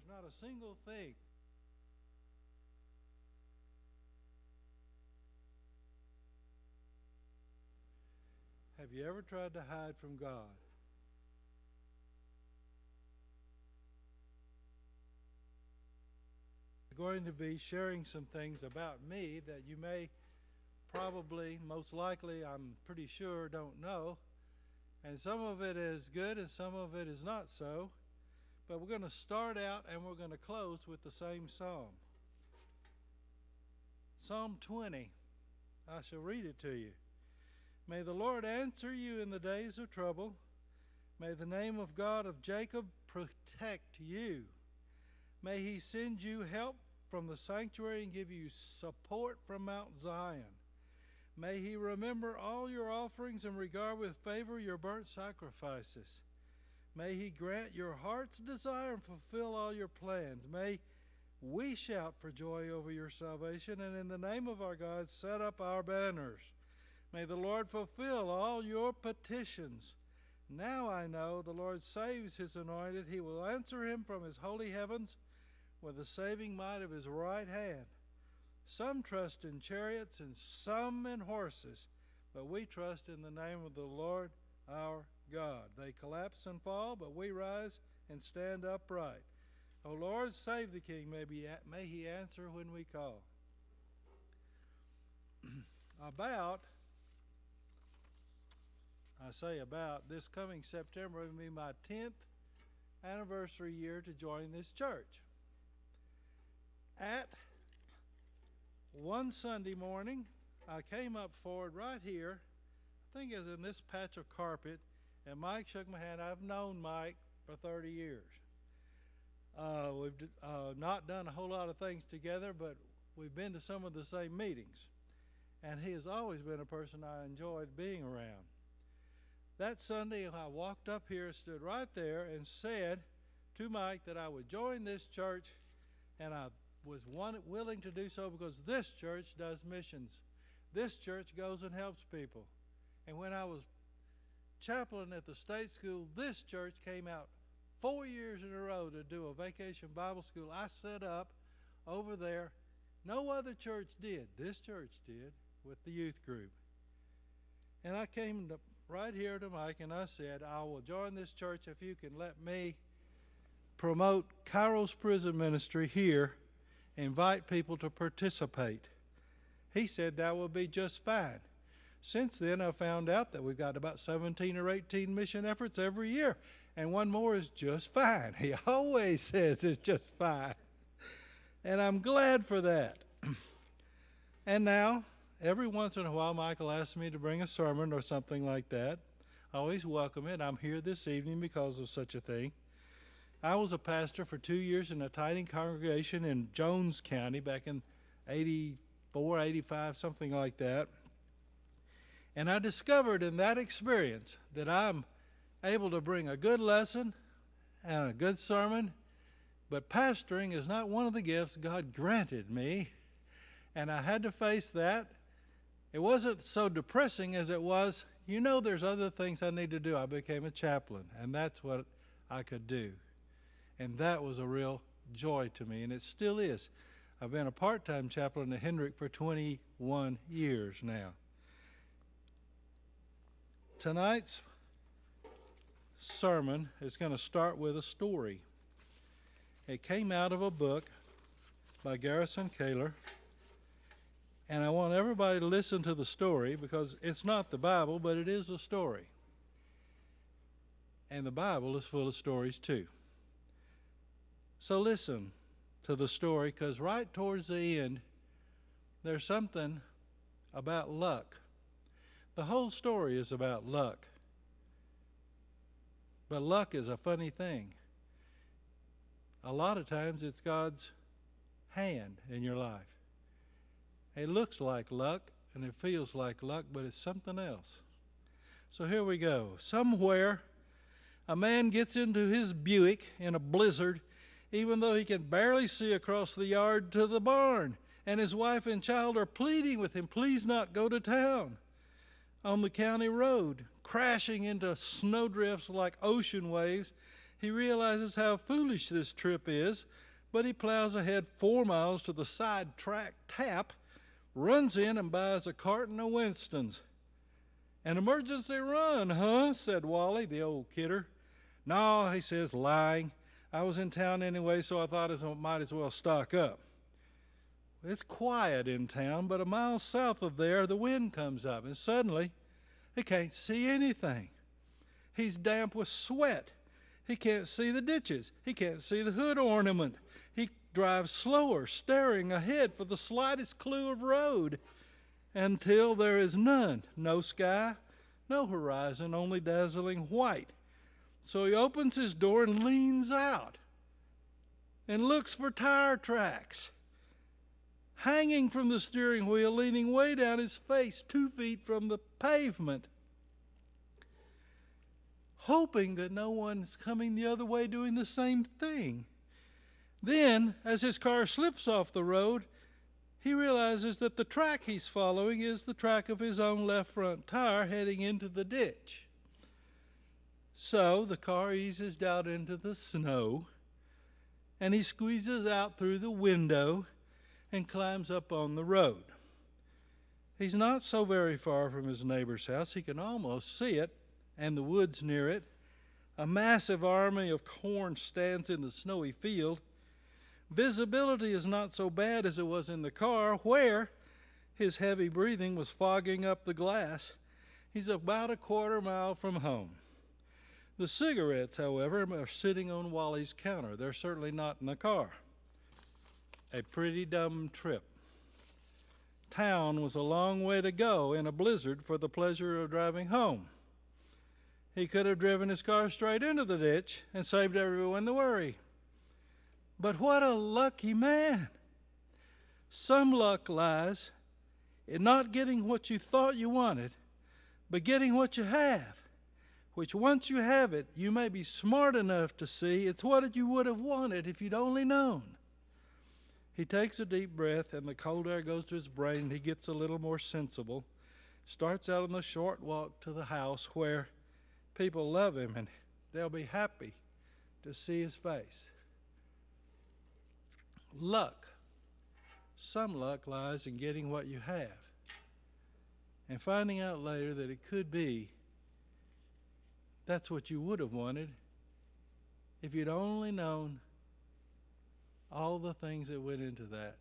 not a single thing. Have you ever tried to hide from God? I'm going to be sharing some things about me that you may probably, most likely, I'm pretty sure, don't know. And some of it is good and some of it is not so. But we're going to start out and we're going to close with the same psalm. Psalm 20. I shall read it to you. May the Lord answer you in the days of trouble. May the name of God of Jacob protect you. May he send you help from the sanctuary and give you support from Mount Zion. May he remember all your offerings and regard with favor your burnt sacrifices. May he grant your heart's desire and fulfill all your plans. May we shout for joy over your salvation, and in the name of our God set up our banners. May the Lord fulfill all your petitions. Now I know the Lord saves his anointed. He will answer him from his holy heavens with the saving might of his right hand. Some trust in chariots and some in horses, but we trust in the name of the Lord our God. They collapse and fall, but we rise and stand upright. O Lord, save the king. May he answer when we call. This coming September will be my 10th anniversary year to join this church. At one Sunday morning, I came up forward right here. I think it was in this patch of carpet, and Mike shook my hand. I've known Mike for 30 years. We've not done a whole lot of things together, but we've been to some of the same meetings. And he has always been a person I enjoyed being around. That Sunday, I walked up here, stood right there, and said to Mike that I would join this church, and I was willing to do so because this church does missions. This church goes and helps people. And when I was chaplain at the state school, this church came out 4 years in a row to do a vacation Bible school. I set up over there. No other church did. This church did with the youth group. And I came right here to Mike and I said, I will join this church if you can let me promote Kairos Prison Ministry here, invite people to participate. He said that will be just fine. Since then, I found out that we've got about 17 or 18 mission efforts every year, and one more is just fine. He always says it's just fine. And I'm glad for that. And now, every once in a while, Michael asks me to bring a sermon or something like that. I always welcome it. I'm here this evening because of such a thing. I was a pastor for 2 years in a tiny congregation in Jones County back in 84, 85, something like that. And I discovered in that experience that I'm able to bring a good lesson and a good sermon, but pastoring is not one of the gifts God granted me. And I had to face that. It wasn't so depressing as it was, there's other things I need to do. I became a chaplain, and that's what I could do. And that was a real joy to me, and it still is. I've been a part-time chaplain at Hendrick for 21 years now. Tonight's sermon is going to start with a story. It came out of a book by Garrison Keillor, and I want everybody to listen to the story because it's not the Bible, but it is a story. And the Bible is full of stories too. So listen to the story, because right towards the end, there's something about luck. The whole story is about luck. But luck is a funny thing. A lot of times it's God's hand in your life. It looks like luck and it feels like luck, but it's something else. So here we go. Somewhere, a man gets into his Buick in a blizzard, even though he can barely see across the yard to the barn. And his wife and child are pleading with him, please not go to town. On the county road, crashing into snowdrifts like ocean waves, He realizes how foolish this trip is, but he plows ahead 4 miles to the side track tap, runs in and buys a carton of Winston's. "An emergency run, huh?" said Wally, the old kidder. "No," he says, lying. "I was in town anyway, so I thought I might as well stock up." It's quiet in town, but a mile south of there, the wind comes up, and suddenly he can't see anything. He's damp with sweat. He can't see the ditches. He can't see the hood ornament. He drives slower, staring ahead for the slightest clue of road, until there is none. No sky, no horizon, only dazzling white. So he opens his door and leans out and looks for tire tracks, hanging from the steering wheel, leaning way down his face, 2 feet from the pavement, hoping that no one's coming the other way doing the same thing. Then, as his car slips off the road, he realizes that the track he's following is the track of his own left front tire heading into the ditch. So the car eases down into the snow, and he squeezes out through the window and climbs up on the road. He's not so very far from his neighbor's house. He can almost see it and the woods near it. A massive army of corn stands in the snowy field. Visibility is not so bad as it was in the car, where his heavy breathing was fogging up the glass. He's about a quarter mile from home. The cigarettes, however, are sitting on Wally's counter. They're certainly not in the car. A pretty dumb trip. Town was a long way to go in a blizzard for the pleasure of driving home. He could have driven his car straight into the ditch and saved everyone the worry. But what a lucky man! Some luck lies in not getting what you thought you wanted, but getting what you have, which once you have it, you may be smart enough to see it's what you would have wanted if you'd only known. He takes a deep breath, and the cold air goes to his brain, and he gets a little more sensible. Starts out on the short walk to the house where people love him, and they'll be happy to see his face. Luck. Some luck lies in getting what you have and finding out later that it could be that's what you would have wanted if you'd only known all the things that went into that.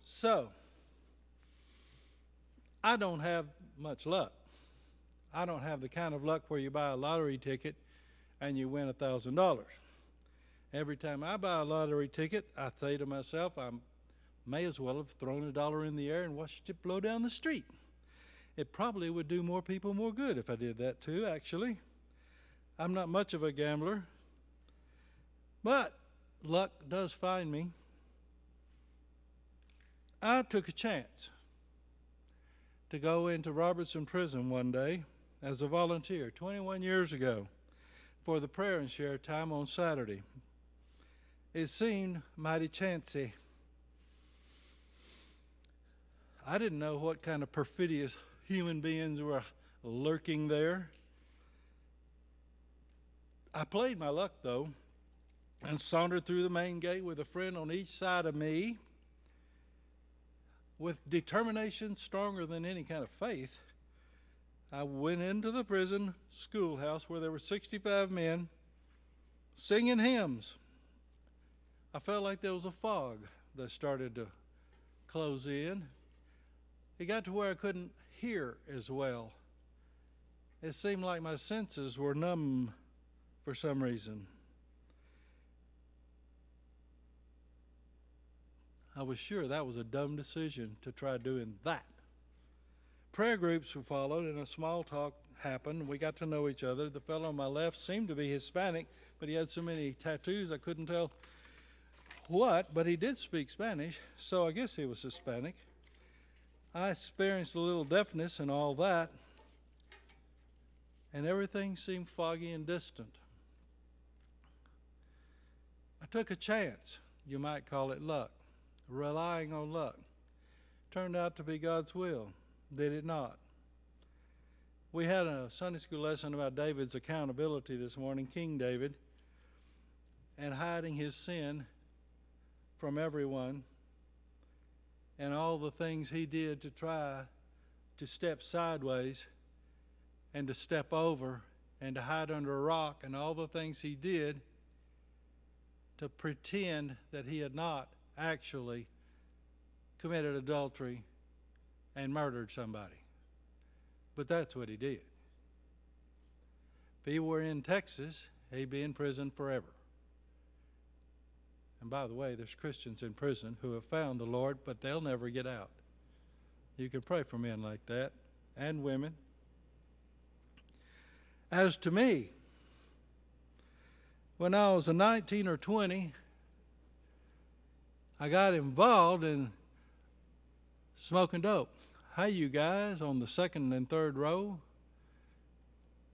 So, I don't have much luck. I don't have the kind of luck where you buy a lottery ticket and you win $1,000. Every time I buy a lottery ticket, I say to myself, I may as well have thrown $1 in the air and watched it blow down the street. It probably would do more people more good if I did that too, actually. I'm not much of a gambler, but luck does find me. I took a chance to go into Robertson Prison one day as a volunteer 21 years ago for the prayer and share time on Saturday. It seemed mighty chancy. I didn't know what kind of perfidious human beings were lurking there. I played my luck, though, and sauntered through the main gate with a friend on each side of me. With determination stronger than any kind of faith, I went into the prison schoolhouse where there were 65 men singing hymns. I felt like there was a fog that started to close in. It got to where I couldn't hear as well. It seemed like my senses were numb for some reason. I was sure that was a dumb decision to try doing that. Prayer groups were followed, and a small talk happened. We got to know each other. The fellow on my left seemed to be Hispanic, but he had so many tattoos I couldn't tell what, but he did speak Spanish, so I guess he was Hispanic. I experienced a little deafness and all that, and everything seemed foggy and distant. I took a chance, you might call it luck, relying on luck. Turned out to be God's will, did it not? We had a Sunday school lesson about David's accountability this morning, King David, and hiding his sin from everyone and all the things he did to try to step sideways and to step over and to hide under a rock, and all the things he did to pretend that he had not actually committed adultery and murdered somebody. But that's what he did. If he were in Texas, he'd be in prison forever. And by the way, there's Christians in prison who have found the Lord, but they'll never get out. You can pray for men like that, and women. As to me, when I was 19 or 20, I got involved in smoking dope. Hey, you guys on the second and third row,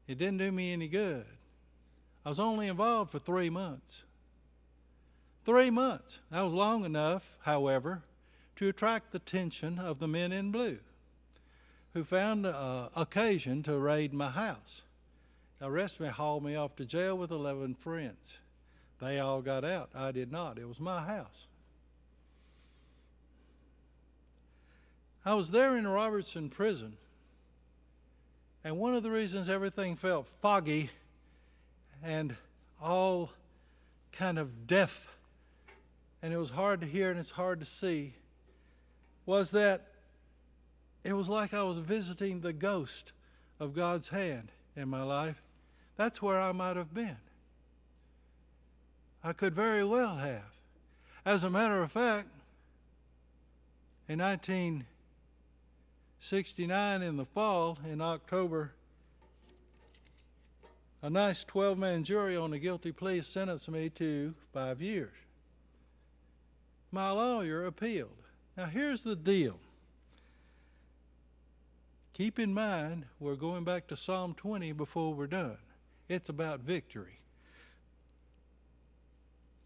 it didn't do me any good. I was only involved for 3 months. 3 months. That was long enough, however, to attract the attention of the men in blue, who found occasion to raid my house. Arrest me, hauled me off to jail with 11 friends. They all got out. I did not. It was my house. I was there in Robertson prison, and one of the reasons everything felt foggy and all kind of deaf, and it was hard to hear and it's hard to see, was that it was like I was visiting the ghost of God's hand in my life. That's where I might have been. I could very well have. As a matter of fact, in 1969 in the fall, in October, a nice 12-man jury on a guilty plea sentenced me to 5 years. My lawyer appealed. Now here's the deal. Keep in mind, we're going back to Psalm 20 before we're done. It's about victory.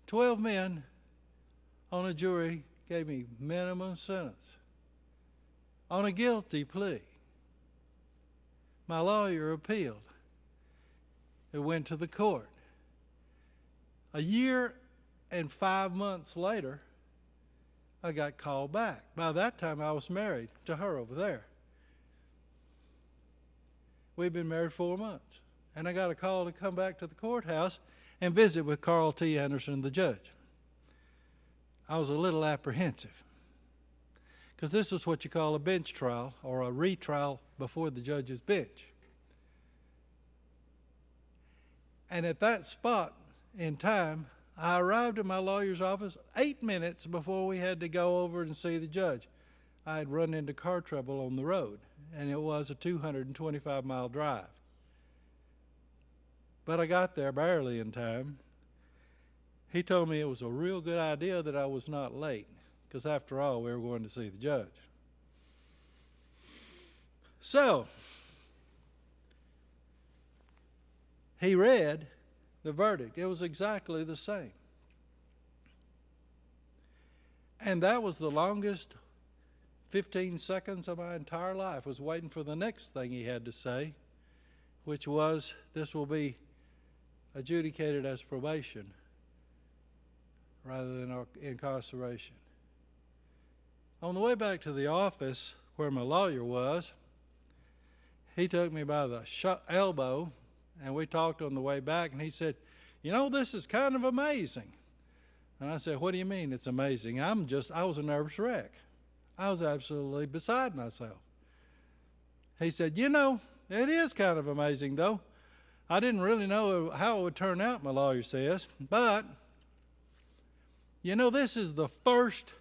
12 men on a jury gave me minimum sentence on a guilty plea. My lawyer appealed. It went to the court. A year and 5 months later, I got called back. By that time, I was married to her over there. We'd been married 4 months. And I got a call to come back to the courthouse and visit with Carl T. Anderson, the judge. I was a little apprehensive, because this is what you call a bench trial, or a retrial before the judge's bench. And at that spot in time, I arrived at my lawyer's office 8 minutes before we had to go over and see the judge. I had run into car trouble on the road, and it was a 225-mile drive. But I got there barely in time. He told me it was a real good idea that I was not late, because after all, we were going to see the judge. So, he read the verdict. It was exactly the same. And that was the longest 15 seconds of my entire life, was waiting for the next thing he had to say, which was, this will be adjudicated as probation rather than incarceration. On the way back to the office where my lawyer was, he took me by the elbow, and we talked on the way back, and he said, "You know, this is kind of amazing." And I said, "What do you mean it's amazing?" I was a nervous wreck. I was absolutely beside myself. He said, "You know, it is kind of amazing, though. I didn't really know how it would turn out," my lawyer says, "but, you know, this is the first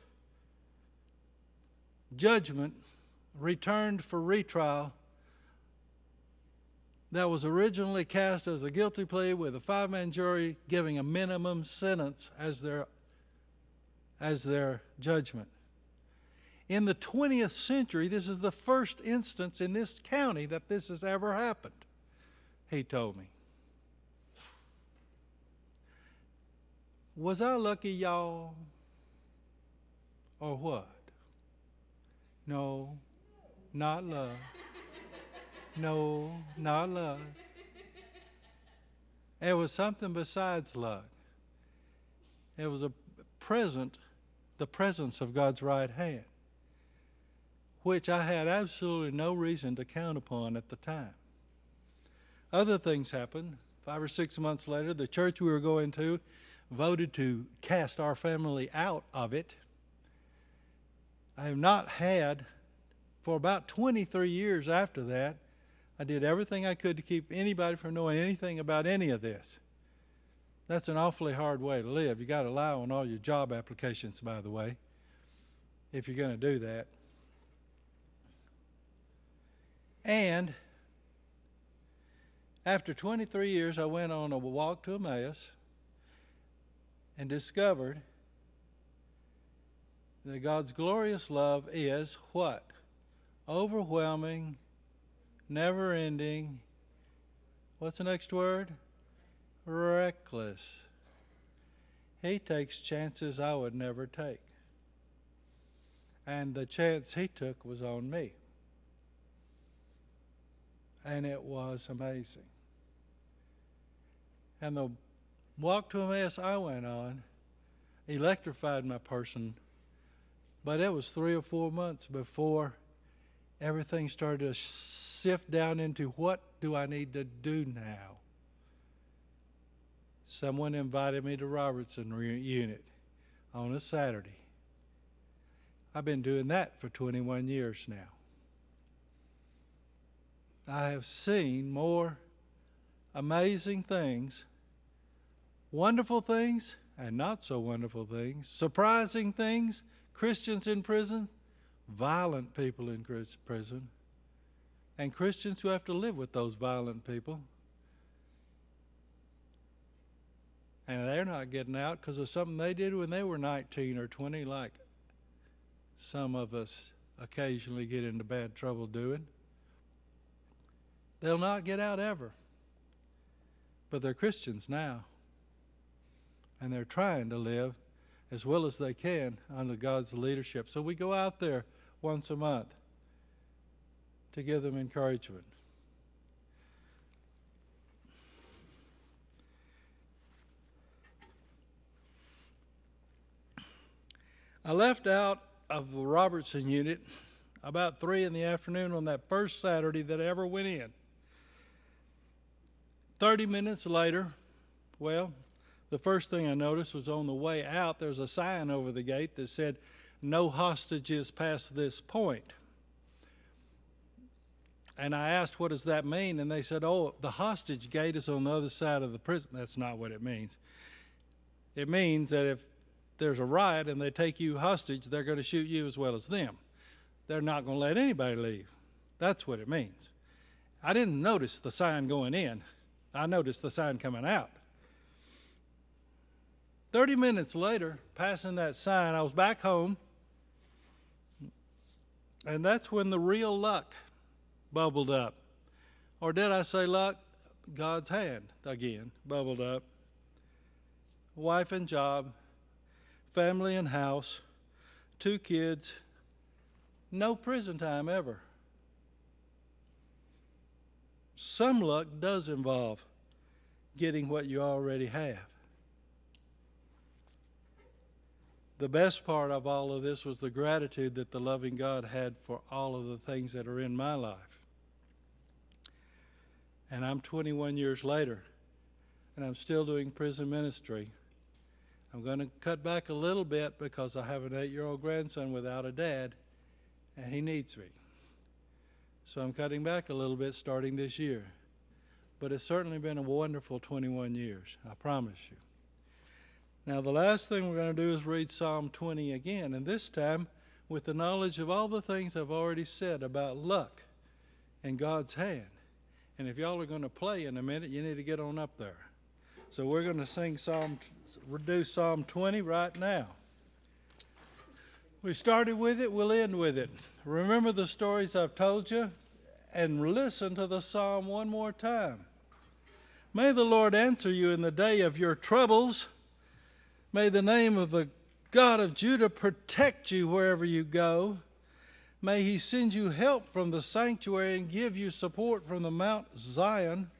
judgment returned for retrial that was originally cast as a guilty plea, with a 5-man jury giving a minimum sentence as their judgment. In the 20th century, this is the first instance in this county that this has ever happened," he told me. Was I lucky, y'all? Or what? No, not love. No, not luck. It was something besides luck. It was the presence of God's right hand, which I had absolutely no reason to count upon at the time. Other things happened. 5 or 6 months later, the church we were going to voted to cast our family out of it. I have not had, for about 23 years after that, I did everything I could to keep anybody from knowing anything about any of this. That's an awfully hard way to live. You got to lie on all your job applications, by the way, if you're going to do that. And after 23 years, I went on a walk to Emmaus and discovered that God's glorious love is what? Overwhelming, never-ending. What's the next word? Reckless. He takes chances I would never take. And the chance he took was on me. And it was amazing. And the walk to Emmaus I went on electrified my person, but it was 3 or 4 months before everything started to sift down into what do I need to do now. Someone invited me to Robertson Unit on a Saturday. I've been doing that for 21 years now. I have seen more amazing things, wonderful things and not so wonderful things, surprising things, Christians in prison, violent people in prison, and Christians who have to live with those violent people. And they're not getting out because of something they did when they were 19 or 20, like some of us occasionally get into bad trouble doing. They'll not get out ever. But they're Christians now. And they're trying to live as well as they can under God's leadership. So we go out there once a month to give them encouragement. I left out of the Robertson Unit about 3 in the afternoon on that first Saturday that I ever went in. 30 minutes later, well, the first thing I noticed was on the way out, there's a sign over the gate that said, "No hostages past this point." And I asked, what does that mean? And they said, oh, the hostage gate is on the other side of the prison. That's not what it means. It means that if there's a riot and they take you hostage, they're going to shoot you as well as them. They're not going to let anybody leave. That's what it means. I didn't notice the sign going in. I noticed the sign coming out. 30 minutes later, passing that sign, I was back home, and that's when the real luck bubbled up. Or did I say luck? God's hand, again, bubbled up. Wife and job, family and house, 2 kids, no prison time ever. Some luck does involve getting what you already have. The best part of all of this was the gratitude that the loving God had for all of the things that are in my life. And I'm 21 years later, and I'm still doing prison ministry. I'm going to cut back a little bit because I have an 8-year-old grandson without a dad, and he needs me. So I'm cutting back a little bit starting this year. But it's certainly been a wonderful 21 years, I promise you. Now, the last thing we're going to do is read Psalm 20 again, and this time with the knowledge of all the things I've already said about luck and God's hand. And if y'all are going to play in a minute, you need to get on up there. So we're going to do Psalm 20 right now. We started with it, we'll end with it. Remember the stories I've told you, and listen to the psalm one more time. May the Lord answer you in the day of your troubles. May the name of the God of Judah protect you wherever you go. May he send you help from the sanctuary and give you support from the Mount Zion.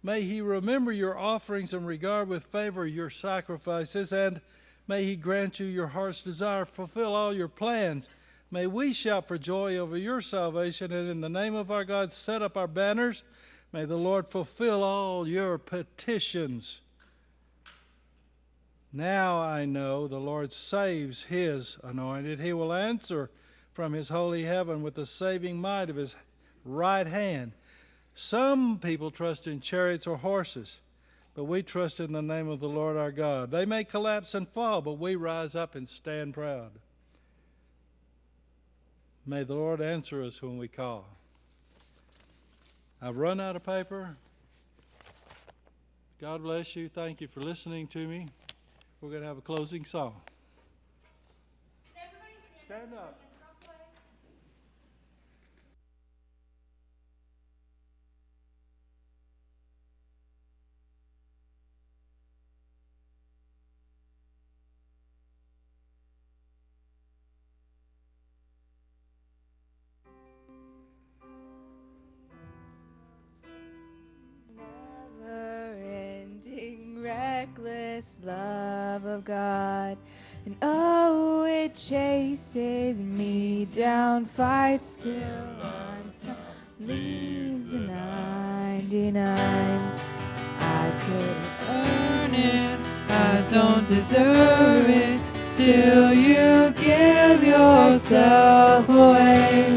May he remember your offerings and regard with favor your sacrifices, and may he grant you your heart's desire, fulfill all your plans. May we shout for joy over your salvation, and in the name of our God set up our banners. May the Lord fulfill all your petitions. Now I know the Lord saves his anointed. He will answer from his holy heaven with the saving might of his right hand. Some people trust in chariots or horses, but we trust in the name of the Lord our God. They may collapse and fall, but we rise up and stand proud. May the Lord answer us when we call. I've run out of paper. God bless you. Thank you for listening to me. We're going to have a closing song. Stand up. Reckless love of God, and oh, it chases me down, fights till I'm found, leaves the 99. I couldn't earn it, I don't deserve it, still you give yourself away.